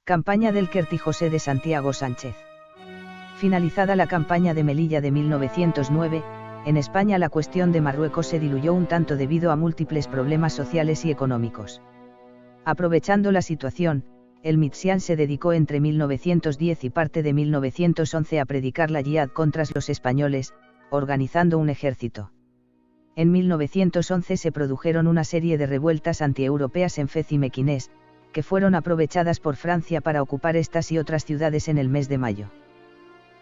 Campaña del Kert y José de Santiago Sánchez. Finalizada la campaña de Melilla de 1909, en España la cuestión de Marruecos se diluyó un tanto debido a múltiples problemas sociales y económicos. Aprovechando la situación, el Mitsián se dedicó entre 1910 y parte de 1911 a predicar la yihad contra los españoles, organizando un ejército. En 1911 se produjeron una serie de revueltas antieuropeas en Fez y Mequinés, que fueron aprovechadas por Francia para ocupar estas y otras ciudades en el mes de mayo.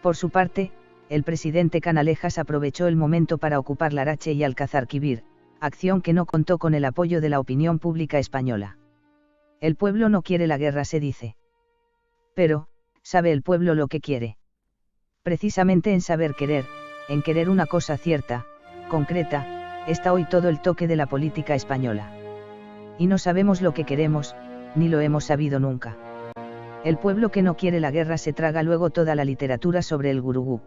Por su parte, el presidente Canalejas aprovechó el momento para ocupar Larache y Alcazarquivir, acción que no contó con el apoyo de la opinión pública española. El pueblo no quiere la guerra, se dice. Pero, ¿sabe el pueblo lo que quiere? Precisamente en saber querer, en querer una cosa cierta, concreta, está hoy todo el toque de la política española. Y no sabemos lo que queremos, ni lo hemos sabido nunca. El pueblo que no quiere la guerra se traga luego toda la literatura sobre el gurugú.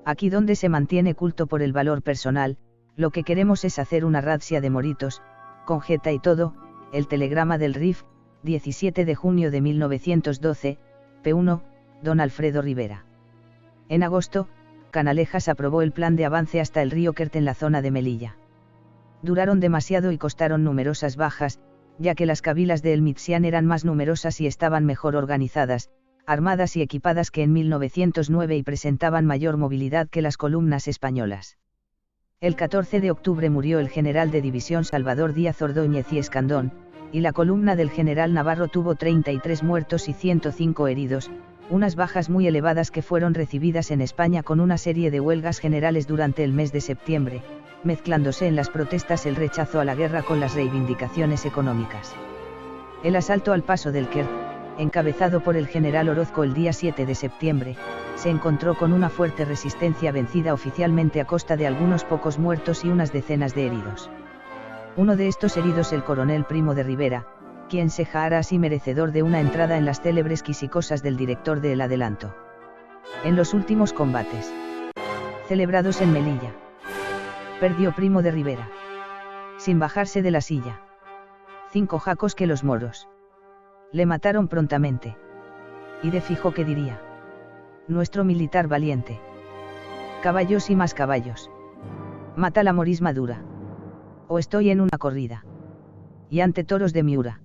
Aquí donde se mantiene culto por el valor personal, lo que queremos es hacer una razzia de moritos, con jeta y todo. El telegrama del RIF, 17 de junio de 1912, P1, don Alfredo Rivera. En agosto, Canalejas aprobó el plan de avance hasta el río Kert en la zona de Melilla. Duraron demasiado y costaron numerosas bajas, ya que las cabilas de El Mitsián eran más numerosas y estaban mejor organizadas, armadas y equipadas que en 1909 y presentaban mayor movilidad que las columnas españolas. El 14 de octubre murió el general de división Salvador Díaz Ordóñez y Escandón, y la columna del general Navarro tuvo 33 muertos y 105 heridos, unas bajas muy elevadas que fueron recibidas en España con una serie de huelgas generales durante el mes de septiembre, mezclándose en las protestas el rechazo a la guerra con las reivindicaciones económicas. El asalto al paso del Kert, encabezado por el general Orozco el día 7 de septiembre, se encontró con una fuerte resistencia vencida oficialmente a costa de algunos pocos muertos y unas decenas de heridos. Uno de estos heridos, el coronel Primo de Rivera, quien se jara así merecedor de una entrada en las célebres quisicosas del director de El Adelanto. En los últimos combates celebrados en Melilla, perdió Primo de Rivera, sin bajarse de la silla, 5 jacos que los moros le mataron prontamente. Y de fijo que diría: nuestro militar valiente. Caballos y más caballos. Mata la morisma dura. O estoy en una corrida. Y ante toros de Miura.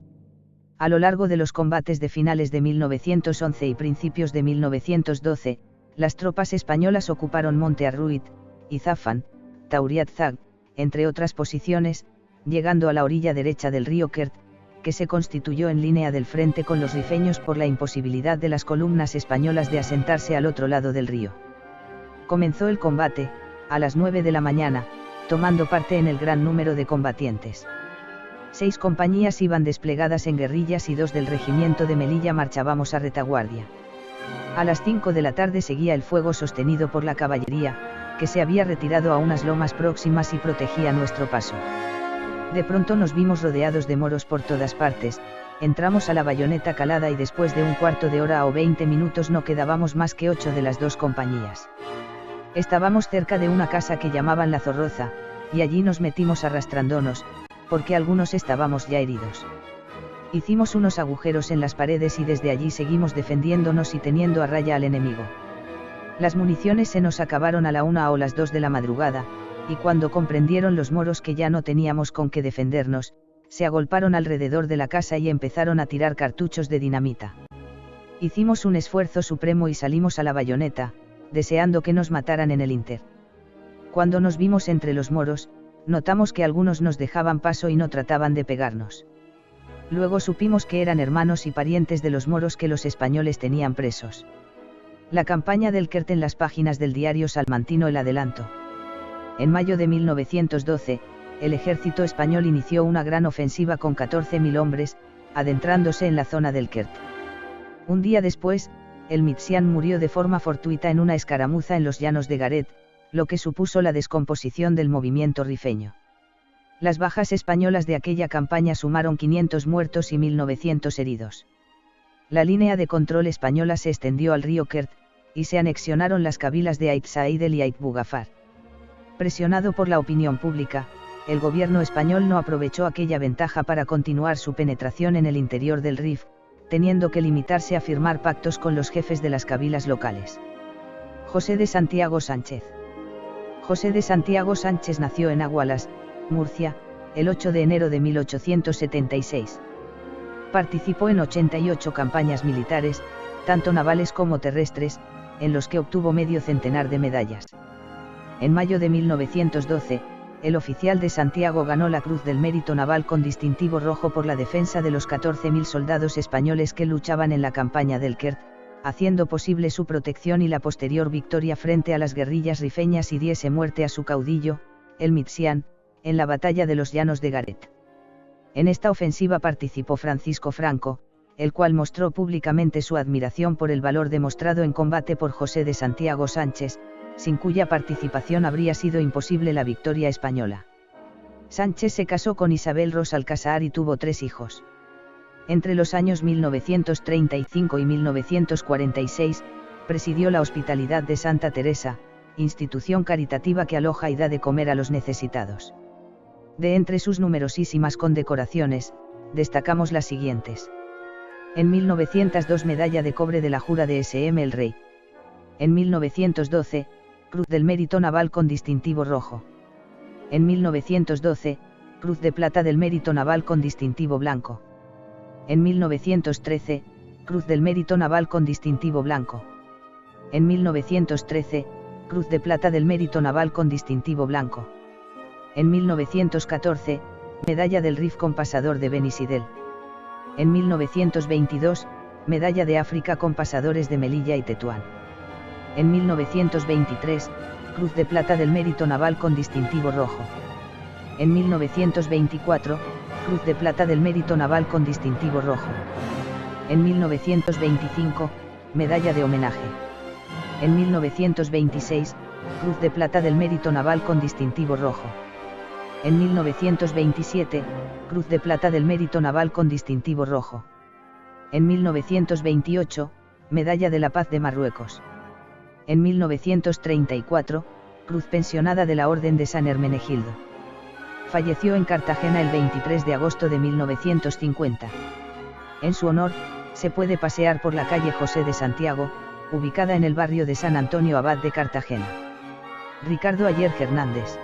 A lo largo de los combates de finales de 1911 y principios de 1912, las tropas españolas ocuparon Monte Arruit, Izafán, Tauriatzag, entre otras posiciones, llegando a la orilla derecha del río Kert, que se constituyó en línea del frente con los rifeños por la imposibilidad de las columnas españolas de asentarse al otro lado del río. Comenzó el combate, a las 9 de la mañana, tomando parte en el gran número de combatientes. 6 compañías iban desplegadas en guerrillas y 2 del regimiento de Melilla marchábamos a retaguardia. A las 5 de la tarde seguía el fuego sostenido por la caballería, que se había retirado a unas lomas próximas y protegía nuestro paso. De pronto nos vimos rodeados de moros por todas partes, entramos a la Bayoneta Calada y después de un cuarto de hora o 20 minutos no quedábamos más que 8 de las 2 compañías. Estábamos cerca de una casa que llamaban La Zorroza, y allí nos metimos arrastrándonos, porque algunos estábamos ya heridos. Hicimos unos agujeros en las paredes y desde allí seguimos defendiéndonos y teniendo a raya al enemigo. Las municiones se nos acabaron a la 1 o las 2 de la madrugada, y cuando comprendieron los moros que ya no teníamos con qué defendernos, se agolparon alrededor de la casa y empezaron a tirar cartuchos de dinamita. Hicimos un esfuerzo supremo y salimos a la Bayoneta, deseando que nos mataran en el ínter. Cuando nos vimos entre los moros, notamos que algunos nos dejaban paso y no trataban de pegarnos. Luego supimos que eran hermanos y parientes de los moros que los españoles tenían presos. La campaña del Kert en las páginas del diario salmantino El Adelanto. En mayo de 1912, el ejército español inició una gran ofensiva con 14.000 hombres, adentrándose en la zona del Kert. Un día después, el Mitsián murió de forma fortuita en una escaramuza en los llanos de Garet, lo que supuso la descomposición del movimiento rifeño. Las bajas españolas de aquella campaña sumaron 500 muertos y 1.900 heridos. La línea de control española se extendió al río Kert, y se anexionaron las cabilas de Ait Saidel y Ait Bugafar. Presionado por la opinión pública, el gobierno español no aprovechó aquella ventaja para continuar su penetración en el interior del Rif, teniendo que limitarse a firmar pactos con los jefes de las cabilas locales. José de Santiago Sánchez. José de Santiago Sánchez nació en Agualas, Murcia, el 8 de enero de 1876. Participó en 88 campañas militares, tanto navales como terrestres, en los que obtuvo medio centenar de medallas. En mayo de 1912, el oficial de Santiago ganó la Cruz del Mérito Naval con distintivo rojo por la defensa de los 14.000 soldados españoles que luchaban en la campaña del Kert, haciendo posible su protección y la posterior victoria frente a las guerrillas rifeñas y diese muerte a su caudillo, el Mitsián, en la batalla de los Llanos de Garet. En esta ofensiva participó Francisco Franco, el cual mostró públicamente su admiración por el valor demostrado en combate por José de Santiago Sánchez, sin cuya participación habría sido imposible la victoria española. Sánchez se casó con Isabel Ros Alcázar y tuvo 3 hijos. Entre los años 1935 y 1946, presidió la Hospitalidad de Santa Teresa, institución caritativa que aloja y da de comer a los necesitados. De entre sus numerosísimas condecoraciones, destacamos las siguientes. En 1902 Medalla de Cobre de la Jura de S.M. el Rey. En 1912, Cruz del Mérito Naval con distintivo rojo. En 1912, Cruz de Plata del Mérito Naval con distintivo blanco. En 1913, Cruz del Mérito Naval con distintivo blanco. En 1913, Cruz de Plata del Mérito Naval con distintivo blanco. En 1914, Medalla del Rif con pasador de Benisidel. En 1922, Medalla de África con pasadores de Melilla y Tetuán. En 1923, Cruz de Plata del Mérito Naval con distintivo rojo. En 1924, Cruz de Plata del Mérito Naval con distintivo rojo. En 1925, Medalla de Homenaje. En 1926, Cruz de Plata del Mérito Naval con distintivo rojo. En 1927, Cruz de Plata del Mérito Naval con distintivo rojo. En 1928, Medalla de la Paz de Marruecos. En 1934, Cruz Pensionada de la Orden de San Hermenegildo. Falleció en Cartagena el 23 de agosto de 1950. En su honor, se puede pasear por la calle José de Santiago, ubicada en el barrio de San Antonio Abad de Cartagena. Ricardo Ayer Hernández.